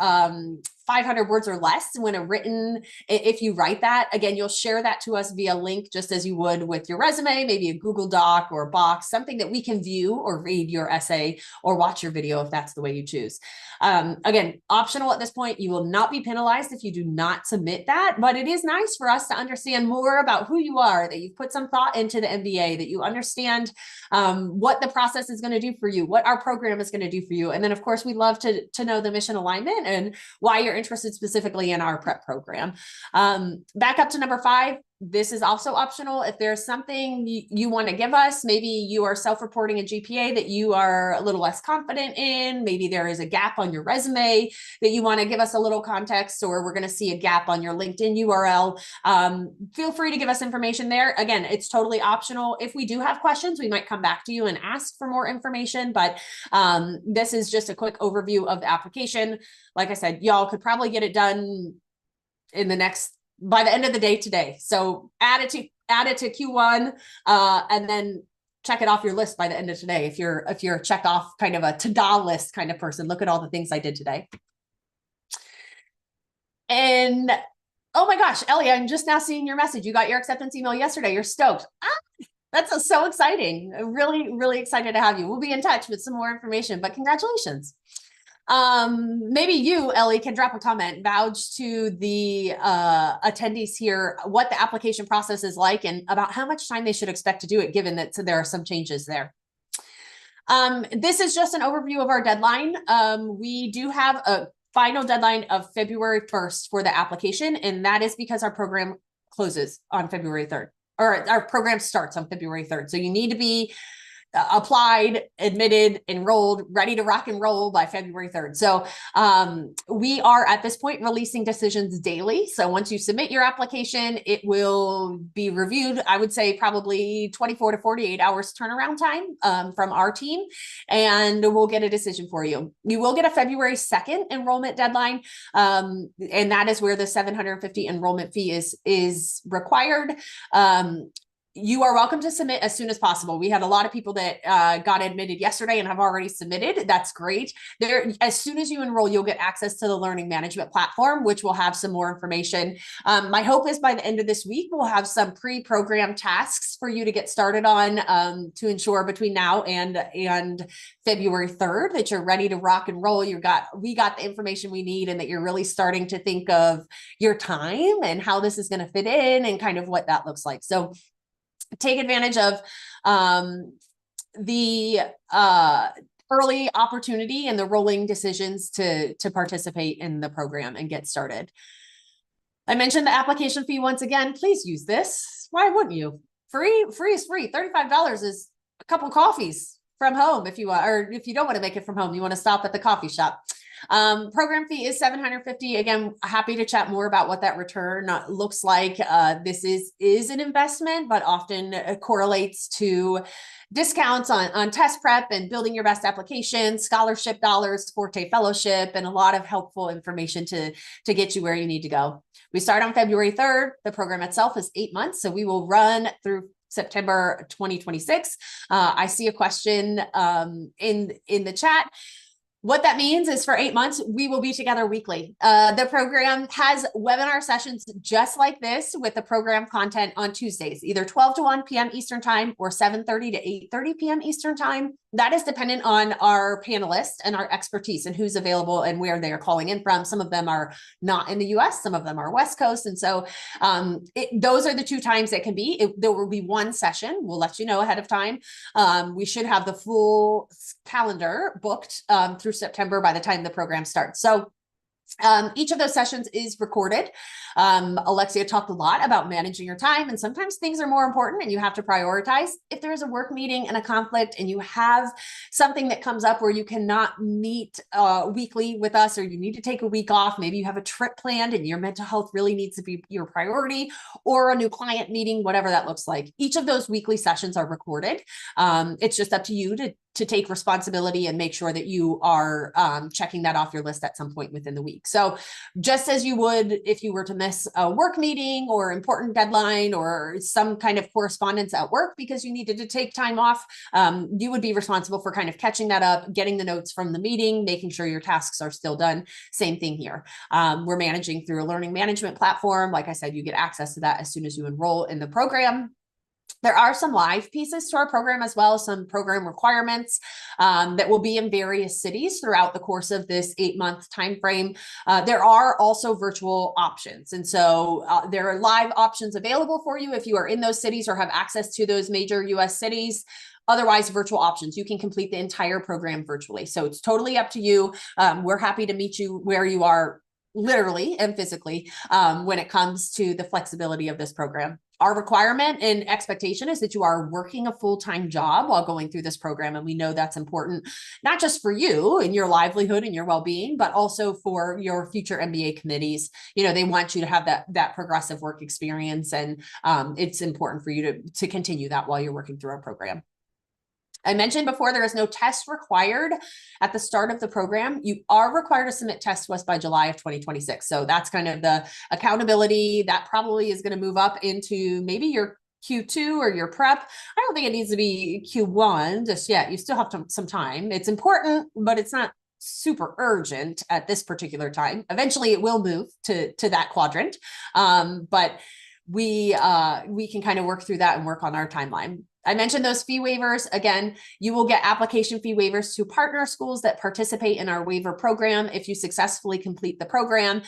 500 words or less when a written, if you write that, again, you'll share that to us via link, just as you would with your resume, maybe a Google Doc or a box, something that we can view or read your essay or watch your video if that's the way you choose. Again, optional at this point. You will not be penalized if you do not submit that, but it is nice for us to understand more about who you are, that you've put some thought into the MBA, that you understand what the process is going to do for you, what our program is going to do for you. And then, of course, we'd love to know the mission alignment and why you're interested specifically in our prep program. Back up to number 5. This is also optional. If there's something you want to give us, maybe you are self-reporting a GPA that you are a little less confident in, maybe there is a gap on your resume that you want to give us a little context, or we're going to see a gap on your LinkedIn URL, feel free to give us information there. Again, it's totally optional. If we do have questions, we might come back to you and ask for more information, but this is just a quick overview of the application. Like I said, y'all could probably get it done in by the end of the day today. So add it to Q1 and then check it off your list by the end of today. If you're a check off kind of a to-do list kind of person, look at all the things I did today. And oh my gosh, Ellie, I'm just now seeing your message. You got your acceptance email yesterday. You're stoked. That's so exciting. I'm really, really excited to have you. We'll be in touch with some more information, but congratulations. Maybe you, Ellie, can drop a comment, vouch to the attendees here what the application process is like and about how much time they should expect to do it, given that there are some changes there. This is just an overview of our deadline. We do have a final deadline of February 1st for the application, and that is because our program closes on February 3rd, or our program starts on February 3rd. So you need to be applied, admitted, enrolled, ready to rock and roll by February 3rd. So we are at this point releasing decisions daily. So once you submit your application, it will be reviewed. I would say probably 24 to 48 hours turnaround time from our team, and we'll get a decision for you. You will get a February 2nd enrollment deadline, and that is where the $750 enrollment fee is required. You are welcome to submit as soon as possible. We had a lot of people that got admitted yesterday and have already submitted. That's great. As soon as you enroll, you'll get access to the learning management platform, which will have some more information. My hope is by the end of this week, we'll have some pre-programmed tasks for you to get started on to ensure between now and February 3rd that you're ready to rock and roll. We got the information we need, and that you're really starting to think of your time and how this is going to fit in and kind of what that looks like. So take advantage of the early opportunity and the rolling decisions to participate in the program and get started. I mentioned the application fee once again. Please use this. Why wouldn't you? Free is free. $35 is a couple coffees from home if you want, or if you don't want to make it from home, you want to stop at the coffee shop. Program fee is $750. Again, happy to chat more about what that return looks like. This is an investment, but often correlates to discounts on test prep and building your best application, scholarship dollars, Forté fellowship, and a lot of helpful information to get you where you need to go. We start on February 3rd. The program itself is 8 months, so we will run through September 2026. I see a question in the chat. What that means is for 8 months, we will be together weekly. The program has webinar sessions just like this with the program content on Tuesdays, either 12 to 1 p.m. Eastern time or 7:30 to 8:30 p.m. Eastern time. That is dependent on our panelists and our expertise and who's available and where they are calling in from. Some of them are not in the US, some of them are West Coast. And so those are the two times it can be. There will be one session. We'll let you know ahead of time. We should have the full calendar booked through September by the time the program starts. So each of those sessions is recorded. Alexia talked a lot about managing your time, and sometimes things are more important and you have to prioritize. If there's a work meeting and a conflict and you have something that comes up where you cannot meet weekly with us, or you need to take a week off, maybe you have a trip planned and your mental health really needs to be your priority, or a new client meeting, whatever that looks like. Each of those weekly sessions are recorded. It's just up to you to take responsibility and make sure that you are checking that off your list at some point within the week. week. So just as you would if you were to miss a work meeting or important deadline or some kind of correspondence at work because you needed to take time off, you would be responsible for kind of catching that up, getting the notes from the meeting, making sure your tasks are still done. Same thing here. We're managing through a learning management platform. Like I said, you get access to that as soon as you enroll in the program. There are some live pieces to our program as well, some program requirements that will be in various cities throughout the course of this 8-month time frame. There are also virtual options. And so there are live options available for you if you are in those cities or have access to those major US cities. Otherwise, virtual options. You can complete the entire program virtually. So it's totally up to you. We're happy to meet you where you are literally and physically when it comes to the flexibility of this program. Our requirement and expectation is that you are working a full-time job while going through this program. And we know that's important, not just for you and your livelihood and your well-being, but also for your future MBA committees. You know, they want you to have that progressive work experience. And it's important for you to continue that while you're working through our program. I mentioned before, there is no test required at the start of the program. You are required to submit tests to us by July of 2026. So that's kind of the accountability that probably is going to move up into maybe your Q2 or your prep. I don't think it needs to be Q1 just yet. You still have some time. It's important, but it's not super urgent at this particular time. Eventually it will move to that quadrant. But we can kind of work through that and work on our timeline. I mentioned those fee waivers. Again, you will get application fee waivers to partner schools that participate in our waiver program if you successfully complete the program.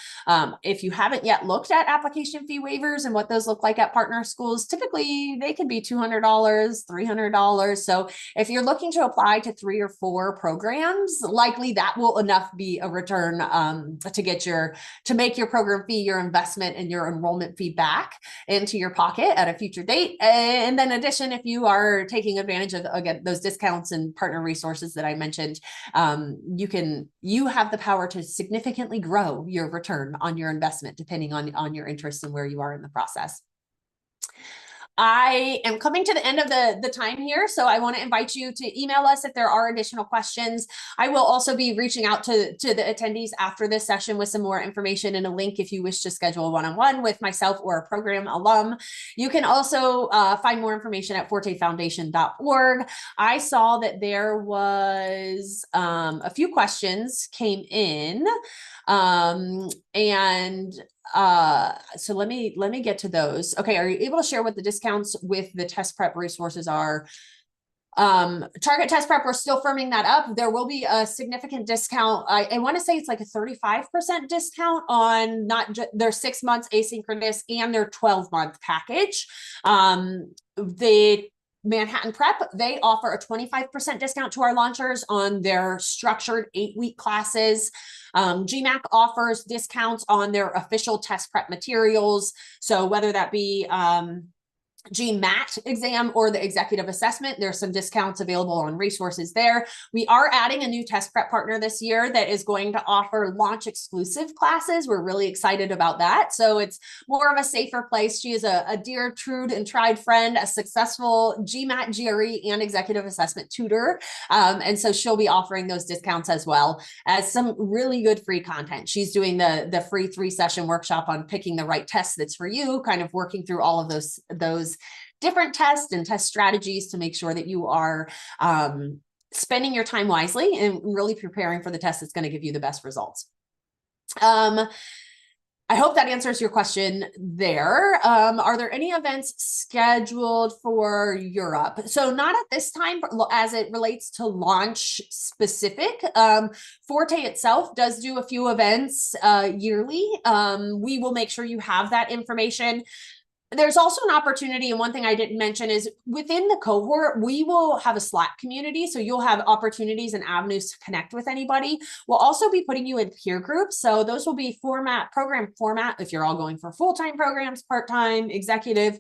If you haven't yet looked at application fee waivers and what those look like at partner schools, typically they can be $200, $300. So if you're looking to apply to 3 or 4 programs, likely that will enough be a return to make your program fee, your investment, and your enrollment fee back into your pocket at a future date. And then in addition, if you are taking advantage of, again, those discounts and partner resources that I mentioned, you have the power to significantly grow your return on your investment, depending on your interest and where you are in the process. I am coming to the end of the time here, so I want to invite you to email us if there are additional questions. I will also be reaching out to the attendees after this session with some more information and a link if you wish to schedule a one-on-one with myself or a program alum. You can also find more information at fortefoundation.org. I saw that there was a few questions came in, so let me get to those. Okay, are you able to share what the discounts with the test prep resources are? Target test prep, we're still firming that up. There will be a significant discount. I want to say it's like a 35% discount on their 6 months asynchronous and their 12-month package. The Manhattan Prep, they offer a 25% discount to our launchers on their structured 8-week classes. GMAC offers discounts on their official test prep materials. So whether that be GMAT exam or the executive assessment, there's some discounts available on resources there. We are adding a new test prep partner this year that is going to offer launch exclusive classes. We're really excited about that. So it's more of a safer place. She is a dear, true, and tried friend, a successful GMAT, GRE, and executive assessment tutor. And so she'll be offering those discounts as well as some really good free content. She's doing the free 3-session workshop on picking the right test that's for you, kind of working through all of those different tests and test strategies to make sure that you are spending your time wisely and really preparing for the test that's going to give you the best results. I hope that answers your question there. Are there any events scheduled for Europe? So not at this time as it relates to launch specific. Forte itself does do a few events yearly. We will make sure you have that information. There's also an opportunity, and one thing I didn't mention is within the cohort, we will have a Slack community. So you'll have opportunities and avenues to connect with anybody. We'll also be putting you in peer groups. So those will be program format, if you're all going for full-time programs, part-time, executive,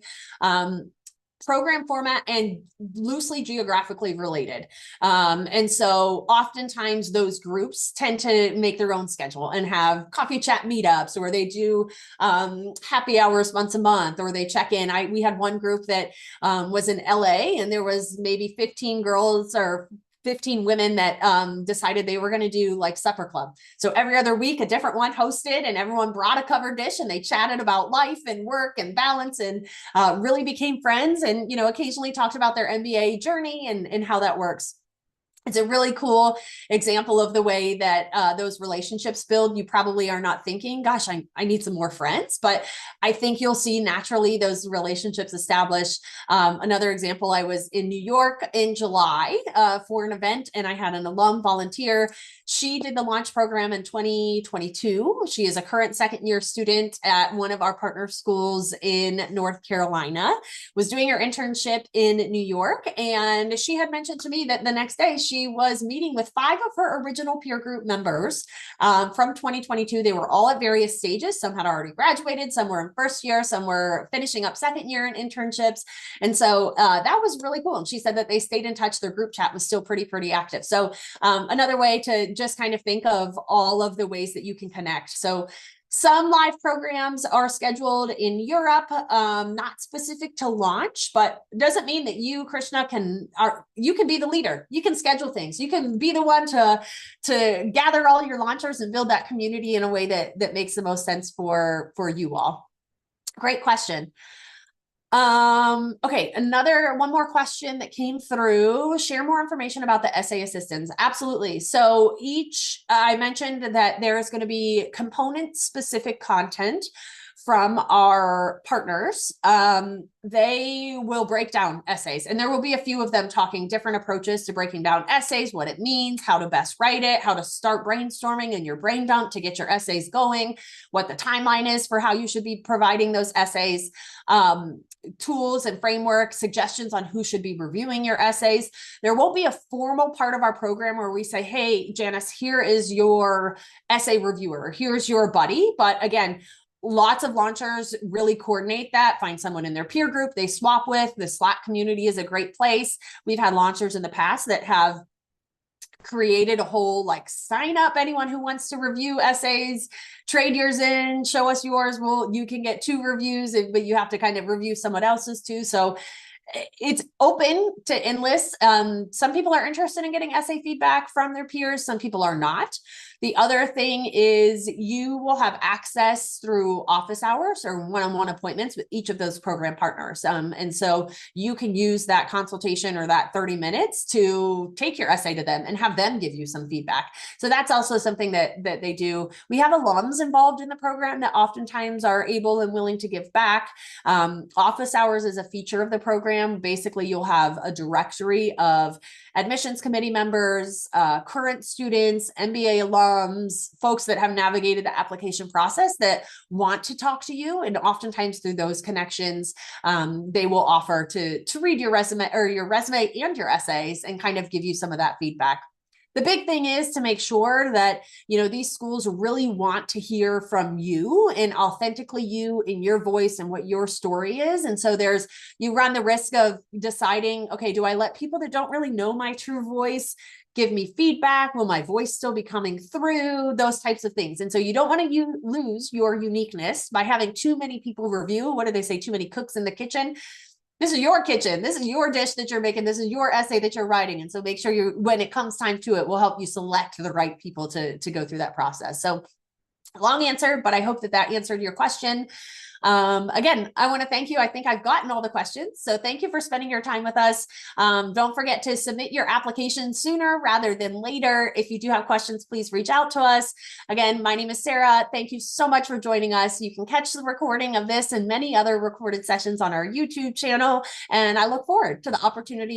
program format, and loosely geographically related. And so oftentimes those groups tend to make their own schedule and have coffee chat meetups, or they do happy hours once a month, or they check in. We had one group that was in LA, and there was maybe 15 girls or 15 women that decided they were going to do like supper club. So every other week, a different one hosted, and everyone brought a covered dish, and they chatted about life and work and balance, and really became friends, and, you know, occasionally talked about their MBA journey and how that works. It's a really cool example of the way that those relationships build. You probably are not thinking, gosh, I need some more friends, but I think you'll see naturally those relationships establish. Another example, I was in New York in July for an event, and I had an alum volunteer. She did the launch program in 2022. She is a current second-year student at one of our partner schools in North Carolina, was doing her internship in New York, and she had mentioned to me that the next day she was meeting with 5 of her original peer group members from 2022. They were all at various stages. Some had already graduated, some were in first year, some were finishing up second year in internships. And so that was really cool. And she said that they stayed in touch. Their group chat was still pretty active. So another way to just kind of think of all of the ways that you can connect. So some live programs are scheduled in Europe, not specific to launch, but doesn't mean that you, Krishna, you can be the leader. You can schedule things. You can be the one to gather all your launchers and build that community in a way that makes the most sense for you all. Great question. Okay, one more question that came through. Share more information about the essay assistants. Absolutely. So I mentioned that there is going to be component specific content from our partners. They will break down essays, and there will be a few of them talking different approaches to breaking down essays, what it means, how to best write it, how to start brainstorming in your brain dump to get your essays going, what the timeline is for how you should be providing those essays, tools and frameworks, suggestions on who should be reviewing your essays. There won't be a formal part of our program where we say, hey, Janice, here is your essay reviewer, here's your buddy. But again, lots of launchers really coordinate that, find someone in their peer group they swap with. The Slack community is a great place. We've had launchers in the past that have created a whole like sign up anyone who wants to review essays, trade yours in, show us yours. Well, you can get 2 reviews, but you have to kind of review someone else's too. So it's open to endless. Some people are interested in getting essay feedback from their peers. Some people are not. The other thing is you will have access through office hours or one-on-one appointments with each of those program partners. And so you can use that consultation or that 30 minutes to take your essay to them and have them give you some feedback. So that's also something that they do. We have alums involved in the program that oftentimes are able and willing to give back. Office hours is a feature of the program. Basically, you'll have a directory of admissions committee members, current students, MBA alums, folks that have navigated the application process that want to talk to you. And oftentimes through those connections, they will offer to read your resume and your essays and kind of give you some of that feedback. The big thing is to make sure that, you know, these schools really want to hear from you and authentically you in your voice and what your story is. And so you run the risk of deciding, okay, do I let people that don't really know my true voice give me feedback? Will my voice still be coming through? Those types of things. And so you don't want to lose your uniqueness by having too many people review. What do they say? Too many cooks in the kitchen. This is your kitchen. This is your dish that you're making. This is your essay that you're writing. And so make sure when it comes time to it, we'll help you select the right people to go through that process. So long answer, but I hope that answered your question. Again, I want to thank you. I think I've gotten all the questions. So thank you for spending your time with us. Don't forget to submit your application sooner rather than later. If you do have questions, please reach out to us. Again, my name is Sarah. Thank you so much for joining us. You can catch the recording of this and many other recorded sessions on our YouTube channel. And I look forward to the opportunity